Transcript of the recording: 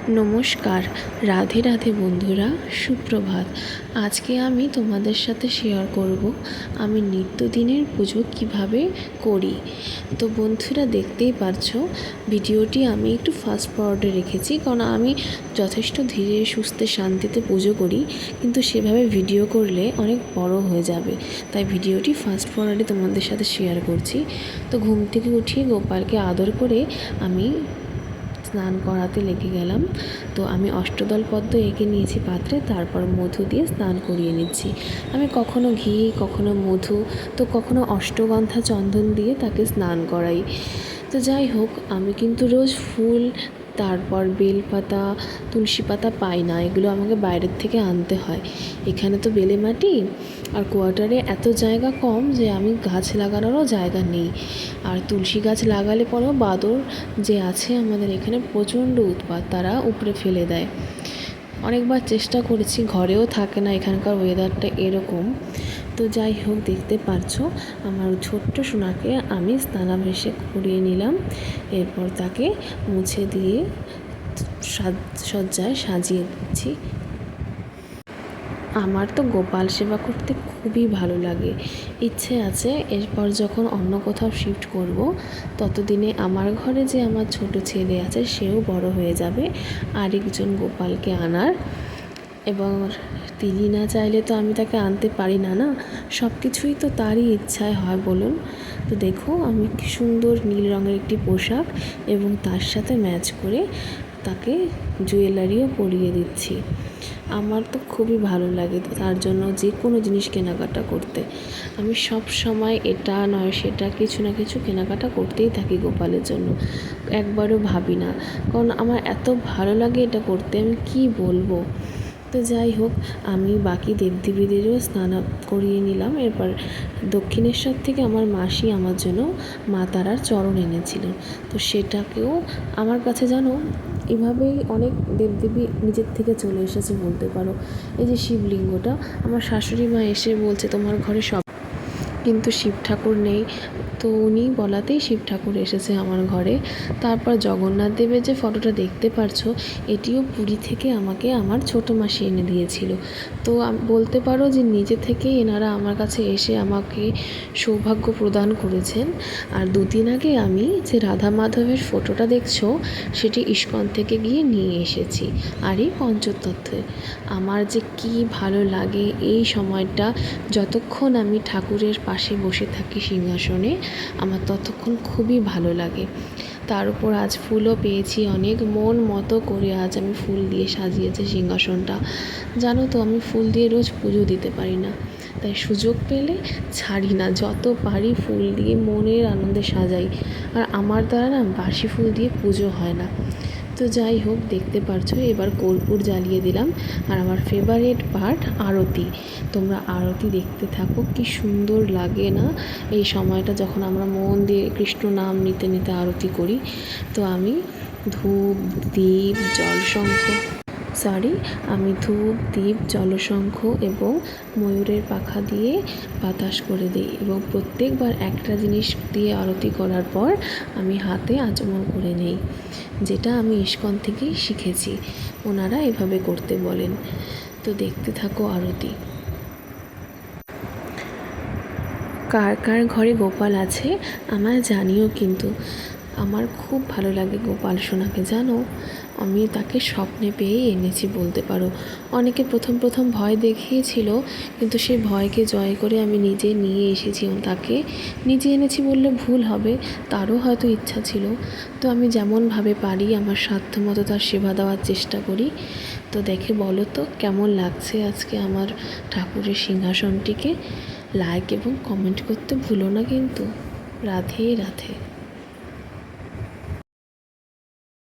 নমস্কার, রাধে রাধে বন্ধুরা, সুপ্রভাত। আজকে আমি তোমাদের সাথে শেয়ার করব আমি নিত্যদিনের পুজো কিভাবে করি। তো বন্ধুরা, দেখতেই পারছো ভিডিওটি আমি একটু ফাস্ট ফরওয়ার্ডে রেখেছি, কারণ আমি যথেষ্ট ধীরে সুস্থে শান্তিতে পুজো করি, কিন্তু সেভাবে ভিডিও করলে অনেক বড় হয়ে যাবে, তাই ভিডিওটি ফাস্ট ফরওয়ার্ডে তোমাদের সাথে শেয়ার করছি। তো ঘুম থেকে উঠিয়ে গোপালকে আদর করে আমি স্নান করাতে লেগে গেলাম। তো আমি অষ্টদল পদ্ম এঁকে নিয়েছি পাত্রে, তারপর মধু দিয়ে স্নান করিয়ে নিচ্ছি। আমি কখনো ঘি, কখনো মধু, তো কখনো অষ্টগন্ধা চন্দন দিয়ে তাকে স্নান করাই। তো যাই হোক, আমি কিন্তু রোজ ফুল, তারপর বেলপাতা, তুলসী পাতা পাই না, এগুলো আমাকে বাইরের থেকে আনতে হয়। এখানে তো বেলে মাটি আর কোয়ার্টারে এত জায়গা কম যে আমি গাছ লাগানোরও জায়গা নেই। আর তুলসী গাছ লাগালে পরেও বাদর যে আছে আমাদের এখানে প্রচণ্ড উৎপাত, তারা উপরে ফেলে দেয়। অনেকবার চেষ্টা করেছি, ঘরেও থাকে না, এখানকার ওয়েদারটা এরকম। তো যাই হোক, দেখতে পারছো আমার ছোট্ট সোনাকে আমি স্নানাভিষেক করিয়ে নিলাম। এরপর তাকে মুছে দিয়ে সজ্জায় সাজিয়ে দিচ্ছি। আমার তো গোপাল সেবা করতে খুবই ভালো লাগে। ইচ্ছে আছে এরপর যখন অন্য কোথাও শিফট করব, ততদিনে আমার ঘরে যে আমার ছোট ছেলে আছে সেও বড় হয়ে যাবে, আরেকজন গোপালকে আনার। এবং তিনি না চাইলে তো আমি তাকে আনতে পারি না, না সব কিছুই তো তারই ইচ্ছায় হয় বলুন। তো দেখো, আমি কি সুন্দর নীল রঙের একটি পোশাক এবং তার সাথে ম্যাচ করে তাকে জুয়েলারিও পরিয়ে দিচ্ছি। আমার তো খুবই ভালো লাগে তার জন্য যে কোনো জিনিস কেনাকাটা করতে। আমি সব সময় এটা নয় সেটা কিছু না কিছু কেনাকাটা করতেই থাকি গোপালের জন্য, একবারও ভাবি না, কারণ আমার এত ভালো লাগে এটা করতে, আমি কি বলবো। তো যাই হোক, আমি বাকি দেবদেবীদেরও স্নান করিয়ে নিলাম। এরপর দক্ষিণেশ্বর থেকে আমার মাসি আমার জন্য মা তারার চরণ এনেছিলেন, তো সেটাকেও আমার কাছে জানো এভাবেই অনেক দেবদেবী নিজের থেকে চলে এসেছে বলতে পারো। এই যে শিবলিঙ্গটা, আমার শাশুড়ি মা এসে বলছে তোমার ঘরে সব, কিন্তু শিব ঠাকুর নেই, তো উনি বলাতেই শিব ঠাকুর এসেছে আমার ঘরে। তারপর জগন্নাথ দেবের যে ফটোটা দেখতে পারছো, এটিও পুরী থেকে আমাকে আমার ছোটো মাসি এনে দিয়েছিল। তো বলতে পারো যে নিজে থেকেই এনারা আমার কাছে এসে আমাকে সৌভাগ্য প্রদান করেছেন। আর দুদিন আগে আমি যে রাধা মাধবের ফটোটা দেখছো, সেটি ইস্কন থেকে গিয়ে নিয়ে এসেছি। আর এই পঞ্চতত্ত্বে আমার যে কি ভালো লাগে এই সময়টা, যতক্ষণ আমি ঠাকুরের পাশে বসে থাকি সিংহাসনে, আমার ততক্ষণ খুবই ভালো লাগে। তার উপর আজ ফুলও পেয়েছি অনেক, মন মতো করে আজ আমি ফুল দিয়ে সাজিয়েছি সিংহাসনটা। জানো তো, আমি ফুল দিয়ে রোজ পুজো দিতে পারি না, তাই সুযোগ পেলে ছাড়ি না, যত পারি ফুল দিয়ে মনের আনন্দে সাজাই। আর আমার দ্বারা না বাসি ফুল দিয়ে পুজো হয় না। তো যাই হোক, দেখতে পারছো এবার কর্পূর জ্বালিয়ে দিলাম। আর আমার ফেভারিট পার্ট আরতি। তোমরা আরতি দেখতে থাকো, কি সুন্দর লাগে না এই সময়টা যখন আমরা মন দিয়ে কৃষ্ণ নাম নিতে নিতে আরতি করি। তো আমি ধূপ, দীপ, ধূপ, দীপ, জলশঙ্খ এবং ময়ূরের পাখা দিয়ে বাতাস করে দিই, এবং প্রত্যেকবার একটা জিনিস দিয়ে আরতি করার পর আমি হাতে আচমন করে নিই, যেটা আমি ইস্কন থেকেই শিখেছি, ওনারা এভাবে করতে বলেন। তো দেখতে থাকো আরতি। কার কার ঘরে গোপাল আছে আমায় জানিও কিন্তু। আমার খুব ভালো লাগে গোপাল সোনাকে, জানো আমি তাকে স্বপ্নে পেয়েই এনেছি বলতে পারো। অনেকে প্রথম প্রথম ভয় দেখিয়েছিল, কিন্তু সেই ভয়কে জয় করে আমি নিজে নিয়ে এসেছি তাকে। নিজে এনেছি বললে ভুল হবে, তারও হয়তো ইচ্ছা ছিল। তো আমি যেমনভাবে পারি আমার সাধ্যমতো তার সেবা দেওয়ার চেষ্টা করি। তো দেখে বলো তো কেমন লাগছে আজকে আমার ঠাকুরের সিংহাসনটিকে। লাইক এবং কমেন্ট করতে ভুলো না কিন্তু। রাধে রাধে।